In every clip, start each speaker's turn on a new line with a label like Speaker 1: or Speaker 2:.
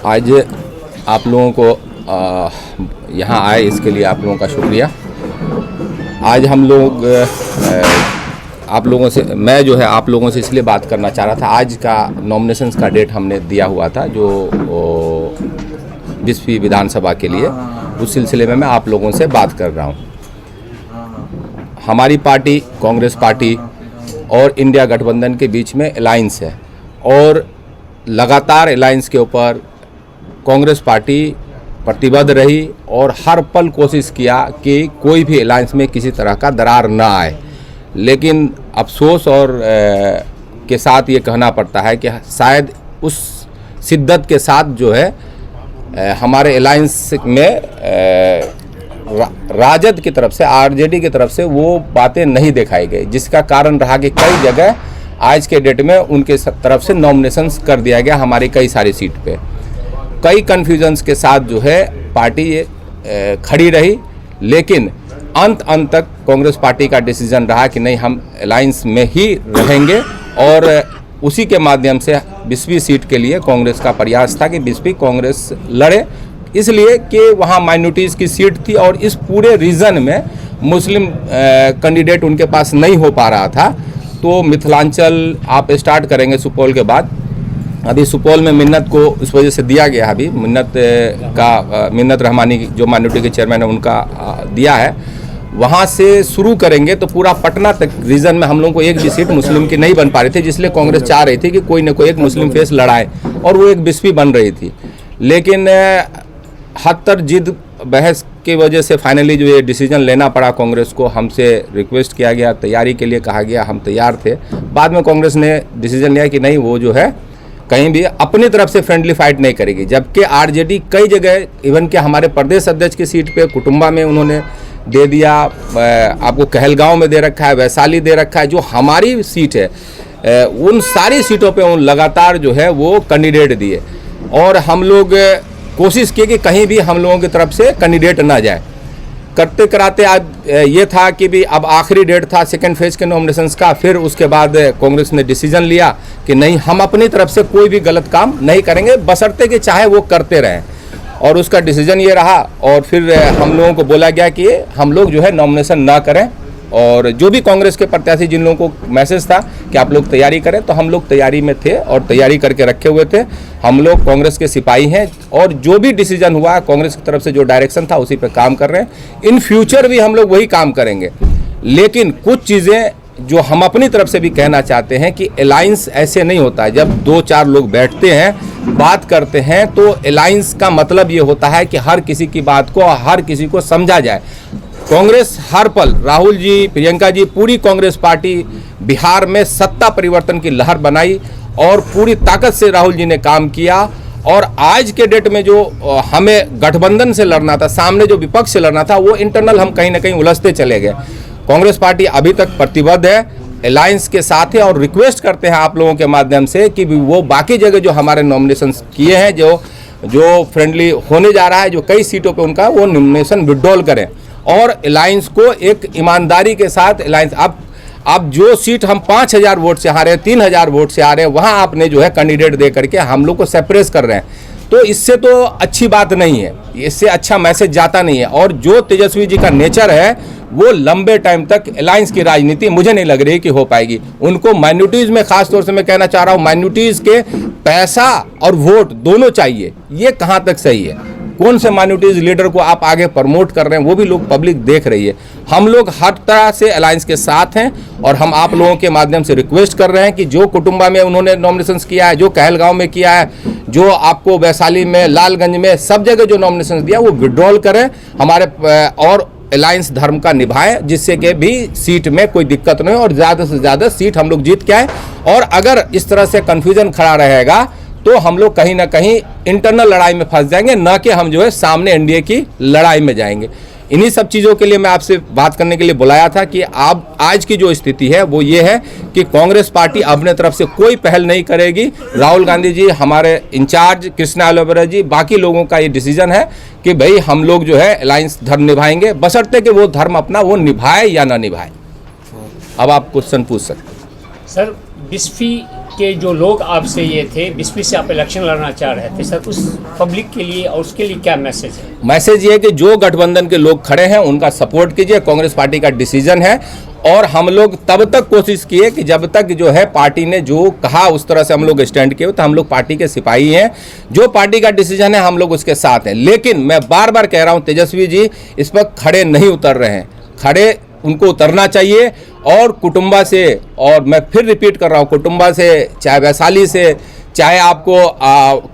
Speaker 1: आज आप लोगों को यहाँ आए इसके लिए आप लोगों का शुक्रिया। आज हम लोग आप लोगों से आप लोगों से इसलिए बात करना चाह रहा था। आज का नॉमिनेशंस का डेट हमने दिया हुआ था जो 20वीं विधानसभा के लिए, उस सिलसिले में मैं आप लोगों से बात कर रहा हूँ। हमारी पार्टी कांग्रेस पार्टी और इंडिया गठबंधन के बीच में अलायंस है और लगातार अलायंस के ऊपर कांग्रेस पार्टी प्रतिबद्ध रही और हर पल कोशिश किया कि कोई भी अलायंस में किसी तरह का दरार ना आए। लेकिन अफसोस और के साथ ये कहना पड़ता है कि शायद उस शिद्दत के साथ जो है हमारे अलायंस में राजद की तरफ से, आरजेडी की तरफ से वो बातें नहीं दिखाई गई, जिसका कारण रहा कि कई जगह आज के डेट में उनके तरफ से नॉमिनेशंस कर दिया गया हमारी कई सारी सीट पे। कई कन्फ्यूजन्स के साथ जो है पार्टी खड़ी रही, लेकिन अंत तक कांग्रेस पार्टी का डिसीजन रहा कि नहीं, हम अलायंस में ही रहेंगे और उसी के माध्यम से 20वीं सीट के लिए कांग्रेस का प्रयास था कि 20वीं कांग्रेस लड़े, इसलिए कि वहाँ माइनॉरिटीज़ की सीट थी और इस पूरे रीजन में मुस्लिम कैंडिडेट उनके पास नहीं हो पा रहा था। तो मिथिलांचल आप स्टार्ट करेंगे सुपौल के बाद। अभी सुपौल में मिन्नत को इस वजह से दिया गया, अभी मिन्नत रहमानी जो माइनॉरिटी के चेयरमैन है उनका दिया है, वहाँ से शुरू करेंगे तो पूरा पटना तक रीजन में हम लोगों को एक भी सीट मुस्लिम की नहीं बन पा रही थी, जिसलिए कांग्रेस चाह रही थी कि कोई न कोई एक मुस्लिम फेस लड़ाए और वो एक 20वीं बन रही थी। लेकिन हद तक जिद बहस की वजह से फाइनली जो ये डिसीजन लेना पड़ा कांग्रेस को, हमसे रिक्वेस्ट किया गया, तैयारी के लिए कहा गया, हम तैयार थे। बाद में कांग्रेस ने डिसीजन लिया कि नहीं, वो जो है कहीं भी अपनी तरफ से फ्रेंडली फाइट नहीं करेगी, जबकि आरजेडी कई जगह इवन कि हमारे प्रदेश अध्यक्ष की सीट पे कुटुंबा में उन्होंने दे दिया, आपको कहलगांव में दे रखा है, वैशाली दे रखा है, जो हमारी सीट है उन सारी सीटों पे उन लगातार जो है वो कैंडिडेट दिए और हम लोग कोशिश किए कि कहीं भी हम लोगों की तरफ से कैंडिडेट ना जाए। करते कराते आज ये था कि भी अब आखिरी डेट था सेकेंड फेज के नॉमिनेशंस का। फिर उसके बाद कांग्रेस ने डिसीजन लिया कि नहीं, हम अपनी तरफ से कोई भी गलत काम नहीं करेंगे, बशर्ते कि चाहे वो करते रहें, और उसका डिसीजन ये रहा। और फिर हम लोगों को बोला गया कि हम लोग जो है नॉमिनेशन ना करें, और जो भी कांग्रेस के प्रत्याशी जिन लोगों को मैसेज था कि आप लोग तैयारी करें, तो हम लोग तैयारी में थे और तैयारी करके रखे हुए थे। हम लोग कांग्रेस के सिपाही हैं और जो भी डिसीजन हुआ कांग्रेस की तरफ से, जो डायरेक्शन था उसी पे काम कर रहे हैं। इन फ्यूचर भी हम लोग वही काम करेंगे। लेकिन कुछ चीज़ें जो हम अपनी तरफ से भी कहना चाहते हैं कि अलायंस ऐसे नहीं होता है। जब 2-4 लोग बैठते हैं, बात करते हैं, तो अलायंस का मतलब ये होता है कि हर किसी की बात को, हर किसी को समझा जाए। कांग्रेस हर पल, राहुल जी, प्रियंका जी, पूरी कांग्रेस पार्टी बिहार में सत्ता परिवर्तन की लहर बनाई और पूरी ताकत से राहुल जी ने काम किया। और आज के डेट में जो हमें गठबंधन से लड़ना था, सामने जो विपक्ष से लड़ना था, वो इंटरनल हम कहीं ना कहीं उलझते चले गए। कांग्रेस पार्टी अभी तक प्रतिबद्ध है, अलायंस के साथ है, और रिक्वेस्ट करते हैं आप लोगों के माध्यम से कि वो बाकी जगह जो हमारे नॉमिनेशन किए हैं, जो फ्रेंडली होने जा रहा है, जो कई सीटों पे उनका, वो नॉमिनेशन विड्रॉल करें और अलायंस को एक ईमानदारी के साथ अलायंस, अब जो सीट हम 5000 वोट से हारे, 3000 वोट से हारे, वहाँ आपने जो है कैंडिडेट दे करके हम लोग को सेपरेट कर रहे हैं, तो इससे तो अच्छी बात नहीं है, इससे अच्छा मैसेज जाता नहीं है। और जो तेजस्वी जी का नेचर है, वो लंबे टाइम तक अलायंस की राजनीति मुझे नहीं लग रही कि हो पाएगी। उनको माइनॉरिटीज़ में, खास तौर से मैं कहना चाह रहा हूँ, माइनॉरिटीज़ के पैसा और वोट दोनों चाहिए। ये कहाँ तक सही है? कौन से माइनॉरिटीज़ लीडर को आप आगे प्रमोट कर रहे हैं, वो भी लोग, पब्लिक देख रही है। हम लोग हर तरह से अलायंस के साथ हैं और हम आप लोगों के माध्यम से रिक्वेस्ट कर रहे हैं कि जो कुटुंबा में उन्होंने नॉमिनेशंस किया है, जो कहलगांव में किया है, जो आपको वैशाली में, लालगंज में, सब जगह जो नॉमिनेशंस दिया, वो विड्रॉल करें हमारे, और अलायंस धर्म का निभाएं, जिससे कि भी सीट में कोई दिक्कत नहीं हो और ज़्यादा से ज़्यादा सीट हम लोग जीत के आए। और अगर इस तरह से कन्फ्यूजन खड़ा रहेगा तो हम लोग कहीं ना कहीं इंटरनल लड़ाई में फंस जाएंगे, ना कि हम जो है सामने एनडीए की लड़ाई में जाएंगे। इन्हीं सब चीज़ों के लिए मैं आपसे बात करने के लिए बुलाया था कि आप, आज की जो स्थिति है वो ये है कि कांग्रेस पार्टी अपने तरफ से कोई पहल नहीं करेगी। राहुल गांधी जी, हमारे इंचार्ज कृष्णा एलोवेरा जी, बाकी लोगों का ये डिसीजन है कि भाई हम लोग जो है अलायंस धर्म निभाएंगे, बशर्ते कि वो धर्म अपना वो निभाए या ना निभाए। अब आप क्वेश्चन पूछ सकते हैं।
Speaker 2: सर, 20वीं के जो लोग आपसे ये थे 20 से आप इलेक्शन लड़ना चाह रहे थे सर, उस पब्लिक के लिए और उसके लिए क्या मैसेज है?
Speaker 1: मैसेज ये है कि जो गठबंधन के लोग खड़े हैं उनका सपोर्ट कीजिए, कांग्रेस पार्टी का डिसीजन है। और हम लोग तब तक कोशिश किए कि जब तक जो है पार्टी ने जो कहा उस तरह से हम लोग स्टैंड किए, तो हम लोग पार्टी के सिपाही हैं, जो पार्टी का डिसीजन है हम लोग उसके साथ हैं। लेकिन मैं बार बार कह रहा हूं, तेजस्वी जी इस पर खड़े नहीं उतर रहे हैं, खड़े उनको उतरना चाहिए। और कुटुंबा से, और मैं फिर रिपीट कर रहा हूँ, कुटुंबा से, चाहे वैशाली से, चाहे आपको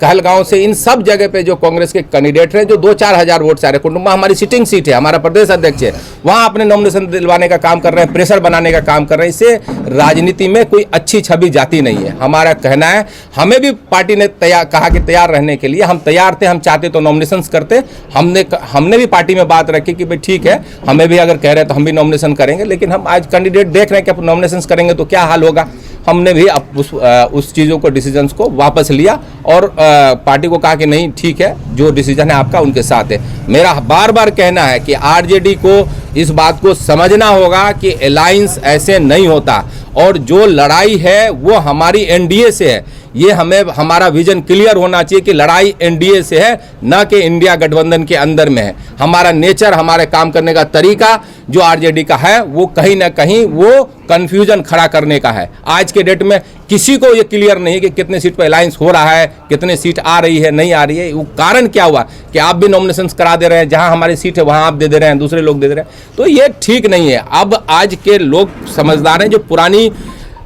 Speaker 1: कहलगांव से, इन सब जगह पे जो कांग्रेस के कैंडिडेट हैं, जो 2-4 हज़ार वोट से आ रहे, कुटुंबा हमारी सिटिंग सीट है, हमारा प्रदेश अध्यक्ष है, वहाँ अपने नॉमिनेशन दिलवाने का काम कर रहे हैं, प्रेशर बनाने का काम कर रहे हैं। इससे राजनीति में कोई अच्छी छवि जाती नहीं है। हमारा कहना है, हमें भी पार्टी ने कहा कि तैयार रहने के लिए, हम तैयार थे, हम चाहते तो नॉमिनेशन करते। हमने भी पार्टी में बात रखी कि भाई ठीक है, हमें भी अगर कह रहे हैं तो हम भी नॉमिनेशन करेंगे। लेकिन हम आज कैंडिडेट देख रहे हैं कि आप नॉमिनेशन करेंगे तो क्या हाल होगा। हमने भी अब उस चीज़ों को, डिसीजंस को वापस लिया और पार्टी को कहा कि नहीं ठीक है, जो डिसीजन है आपका उनके साथ है। मेरा बार बार कहना है कि आरजेडी को इस बात को समझना होगा कि अलायंस ऐसे नहीं होता, और जो लड़ाई है वो हमारी एनडीए से है। ये हमारा विजन क्लियर होना चाहिए कि लड़ाई एनडीए से है, न कि इंडिया गठबंधन के अंदर में है। हमारा नेचर, हमारे काम करने का तरीका जो आरजेडी का है, वो कहीं ना कहीं वो कंफ्यूजन खड़ा करने का है। आज के डेट में किसी को ये क्लियर नहीं है कि कितने सीट पर अलायंस हो रहा है, कितने सीट आ रही है, नहीं आ रही है। वो कारण क्या हुआ कि आप भी नॉमिनेशन करा दे रहे हैं, जहां हमारी सीट है वहां आप दे रहे हैं, दूसरे लोग दे दे रहे हैं, तो ये ठीक नहीं है। अब आज के लोग समझदार हैं। जो पुरानी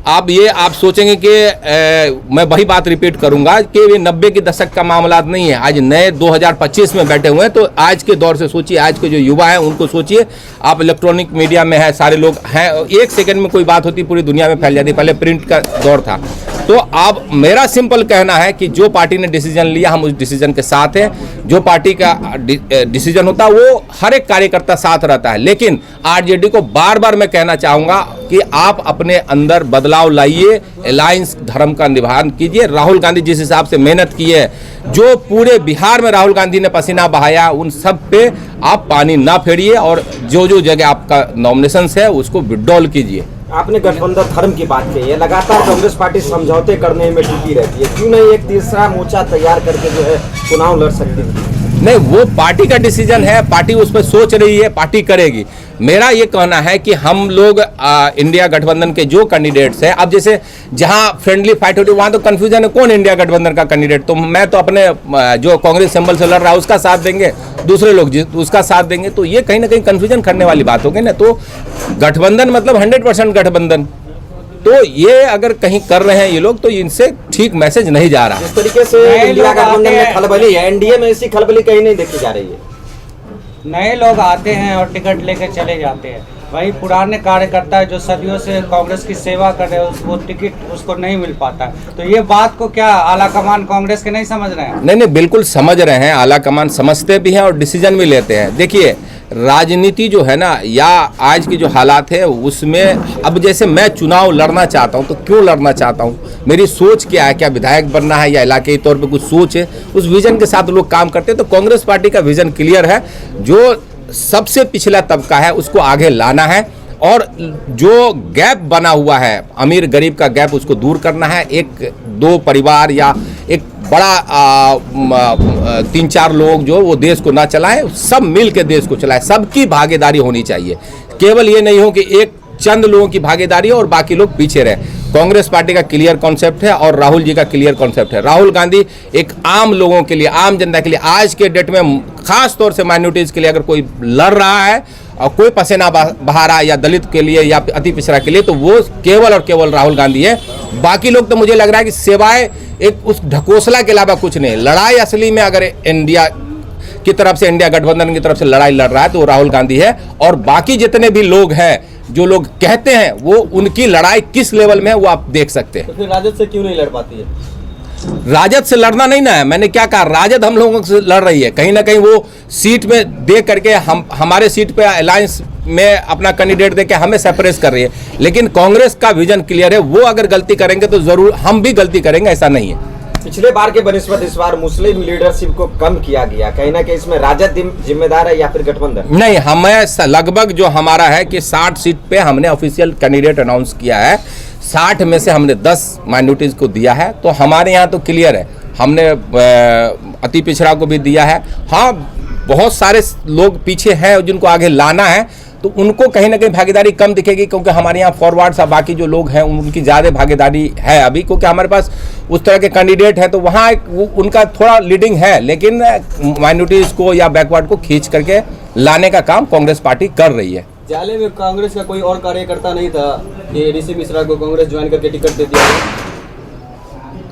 Speaker 1: आप सोचेंगे कि मैं वही बात रिपीट करूंगा कि ये 90 के दशक का मामला नहीं है। आज नए 2025 में बैठे हुए हैं, तो आज के दौर से सोचिए, आज के जो युवा हैं उनको सोचिए। आप इलेक्ट्रॉनिक मीडिया में है, सारे लोग हैं, एक सेकंड में कोई बात होती पूरी दुनिया में फैल जाती। पहले प्रिंट का दौर था। तो अब मेरा सिंपल कहना है कि जो पार्टी ने डिसीजन लिया, हम उस डिसीजन के साथ हैं। जो पार्टी का डिसीजन होता है वो हर एक कार्यकर्ता साथ रहता है। लेकिन आरजेडी को बार बार मैं कहना चाहूँगा कि आप अपने अंदर बदलाव लाइए, अलायंस धर्म का निभान कीजिए। राहुल गांधी जिस हिसाब से मेहनत की है, जो पूरे बिहार में राहुल गांधी ने पसीना बहाया, उन सब पे आप पानी ना फेरिए, और जो जो जगह आपका नॉमिनेशन है उसको विड्रॉल कीजिए।
Speaker 3: आपने गठबंधन धर्म की बात कही है, लगातार कांग्रेस पार्टी समझौते करने में जुटी रहती है, क्यों नहीं एक तीसरा मोर्चा तैयार करके जो है चुनाव लड़ सकती है?
Speaker 1: नहीं, वो पार्टी का डिसीजन है, पार्टी उस पर सोच रही है, पार्टी करेगी। मेरा ये कहना है कि हम लोग इंडिया गठबंधन के जो कैंडिडेट्स हैं, अब जैसे जहां फ्रेंडली फाइट होती है वहां तो कंफ्यूजन है कौन इंडिया गठबंधन का कैंडिडेट। तो मैं तो अपने जो कांग्रेस सिंबल से लड़ रहा है उसका साथ देंगे, दूसरे लोग उसका साथ देंगे, तो ये कहीं ना कहीं कंफ्यूजन करने वाली बात होगी ना। तो गठबंधन मतलब 100% गठबंधन, तो ये अगर कहीं कर रहे हैं ये लोग, तो इनसे ठीक मैसेज नहीं जा रहा।
Speaker 3: जिस तरीके से इंडिया गठबंधन में खलबली है, एनडीए में ऐसी खलबली कहीं नहीं देखी जा रही है।
Speaker 4: नए लोग आते हैं और टिकट लेकर चले जाते हैं, वही पुराने कार्यकर्ता जो सदियों से कांग्रेस की सेवा कर रहे हैं वो टिकट उसको नहीं मिल पाता है। तो ये बात को क्या आला कमान कांग्रेस के नहीं समझ रहे हैं?
Speaker 1: नहीं, बिल्कुल समझ रहे हैं, आला कमान समझते भी हैं और डिसीजन भी लेते हैं। देखिए, राजनीति जो है ना, या आज की जो हालात है उसमें, अब जैसे मैं चुनाव लड़ना चाहता हूं, तो क्यों लड़ना चाहता हूं, मेरी सोच क्या है, क्या विधायक बनना है या इलाके तौर पे कुछ सोच है, उस विजन के साथ लोग काम करते हैं। तो कांग्रेस पार्टी का विजन क्लियर है, जो सबसे पिछला तबका है उसको आगे लाना है, और जो गैप बना हुआ है अमीर गरीब का गैप, उसको दूर करना है। एक दो परिवार या एक बड़ा 3-4 लोग जो वो देश को ना चलाएं, सब मिल के देश को चलाएं। सबकी भागीदारी होनी चाहिए, केवल ये नहीं हो कि एक चंद लोगों की भागीदारी हो और बाकी लोग पीछे रहे। कांग्रेस पार्टी का क्लियर कॉन्सेप्ट है और राहुल जी का क्लियर कॉन्सेप्ट है। राहुल गांधी एक आम लोगों के लिए, आम जनता के लिए, आज के डेट में खास तौर से माइनॉरिटीज के लिए अगर कोई लड़ रहा है और कोई पसीना बहा रहा है, या दलित के लिए या अति पिछड़ा के लिए, तो वो केवल और केवल राहुल गांधी है। बाकी लोग तो मुझे लग रहा है कि सिवाय एक उस ढकोसला के अलावा कुछ नहीं। लड़ाई असली में अगर इंडिया की तरफ से, इंडिया गठबंधन की तरफ से लड़ाई लड़ रहा है तो वो राहुल गांधी है। और बाकी जितने भी लोग हैं, जो लोग कहते हैं, वो उनकी लड़ाई किस लेवल में है वो आप देख सकते हैं।
Speaker 3: तो फिर राजद से क्यों नहीं लड़ पाती है?
Speaker 1: राजद से लड़ना नहीं ना है, मैंने क्या कहा, राजद हम लोगों से लड़ रही है। कहीं ना कहीं वो सीट में दे करके हमारे सीट पे अलायंस में अपना कैंडिडेट दे के हमें सेपरेट कर रही है। लेकिन कांग्रेस का विजन क्लियर है, वो अगर गलती करेंगे तो जरूर हम भी गलती करेंगे, ऐसा नहीं है।
Speaker 3: पिछले बार के बनिस्बत इस बार मुस्लिम लीडरशिप को कम किया गया, कहीं ना कहीं इसमें राजद जिम्मेदार है या फिर गठबंधन?
Speaker 1: नहीं, हमें लगभग जो हमारा है कि 60 सीट पे हमने ऑफिशियल कैंडिडेट अनाउंस किया है। 60 में से हमने 10 माइनॉरिटीज़ को दिया है। तो हमारे यहाँ तो क्लियर है, हमने अति पिछड़ा को भी दिया है। हाँ, बहुत सारे लोग पीछे हैं जिनको आगे लाना है, तो उनको कहीं ना कहीं भागीदारी कम दिखेगी, क्योंकि हमारे यहाँ फॉरवर्ड्स और बाकी जो लोग हैं उनकी ज़्यादा भागीदारी है अभी, क्योंकि हमारे पास उस तरह के कैंडिडेट हैं। तो वहाँ उनका थोड़ा लीडिंग है, लेकिन माइनॉरिटीज़ को या बैकवर्ड को खींच करके लाने का काम कांग्रेस पार्टी कर रही है।
Speaker 5: जाले में कांग्रेस का कोई और कार्यकर्ता नहीं था कि ऋषि मिश्रा को कांग्रेस ज्वाइन करके टिकट दे दिया?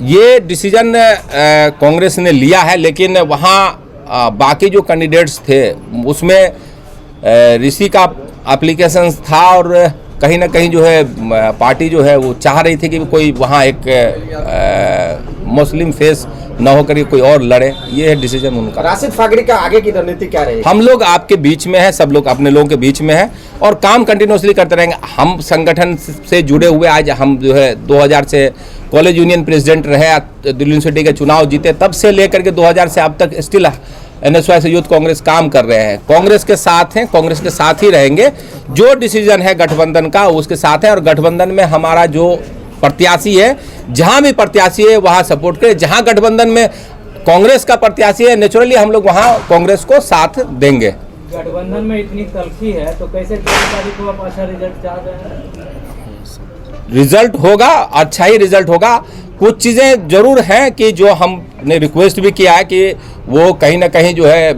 Speaker 1: ये डिसीजन कांग्रेस ने लिया है, लेकिन वहाँ बाकी जो कैंडिडेट्स थे उसमें ऋषि का एप्लीकेशन था, और कहीं ना कहीं जो है पार्टी जो है वो चाह रही थी कि कोई वहाँ एक मुस्लिम फेस न होकर कोई और लड़े। ये है डिसीजन उनका।
Speaker 3: राशिद फागड़ी का आगे की रणनीति क्या रहेगी?
Speaker 1: हम लोग आपके बीच में हैं, सब लोग अपने लोगों के बीच में हैं और काम कंटिन्यूसली करते रहेंगे। हम संगठन से जुड़े हुए, आज हम जो है 2000 से कॉलेज यूनियन प्रेसिडेंट रहे, दिल्ली यूनिवर्सिटी के चुनाव जीते, तब से लेकर के 2000 से अब तक स्टिल NSY से यूथ कांग्रेस काम कर रहे हैं। कांग्रेस के साथ हैं, कांग्रेस के साथ ही रहेंगे। जो डिसीजन है गठबंधन का उसके साथ है, और गठबंधन में हमारा जो प्रत्याशी है, जहां भी प्रत्याशी है वहां सपोर्ट करें। जहां गठबंधन में कांग्रेस का प्रत्याशी है, नेचुरली हम लोग वहां कांग्रेस को साथ देंगे।
Speaker 6: गठबंधन में इतनी तलखी है तो कैसे 13 तारीख को आप अच्छा रिजल्ट चाह रहे हैं?
Speaker 1: रिजल्ट होगा, अच्छा ही रिजल्ट होगा। कुछ चीज़ें जरूर हैं कि जो हमने रिक्वेस्ट भी किया है कि वो कहीं ना कहीं जो है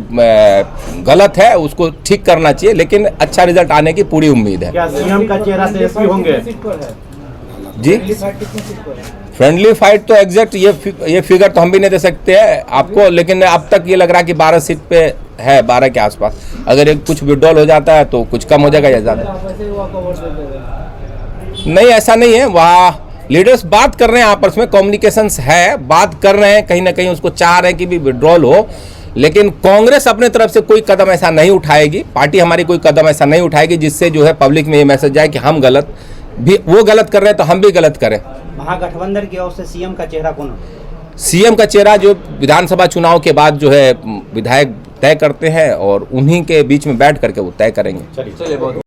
Speaker 1: गलत है, उसको ठीक करना चाहिए, लेकिन अच्छा रिजल्ट आने की पूरी उम्मीद है।
Speaker 3: क्या सीएम का चेहरा तेजस्वी होंगे?
Speaker 1: जी, फ्रेंडली फाइट तो एग्जैक्ट ये फिगर तो हम भी नहीं दे सकते हैं आपको, लेकिन अब तक ये लग रहा है कि 12 सीट पे है, 12 के आसपास। अगर एक कुछ विड्रॉल हो जाता है तो कुछ कम हो जाएगा या ज़्यादा। नहीं, ऐसा नहीं है। वहाँ लीडर्स बात कर रहे हैं, आपस में कम्युनिकेशंस है, बात कर रहे हैं, कहीं ना कहीं उसको चाह रहे हैं कि भी विड्रॉल हो, लेकिन कांग्रेस अपने तरफ से कोई कदम ऐसा नहीं उठाएगी, पार्टी हमारी कोई कदम ऐसा नहीं उठाएगी जिससे जो है पब्लिक में ये मैसेज जाए कि हम गलत, भी वो गलत कर रहे हैं तो हम भी गलत करें।
Speaker 7: महागठबंधन की ओर से सीएम का चेहरा कौन है?
Speaker 1: सीएम का चेहरा जो विधानसभा चुनाव के बाद जो है विधायक तय करते हैं, और उन्हीं के बीच में बैठ करके वो तय करेंगे।
Speaker 3: चलिए बहुत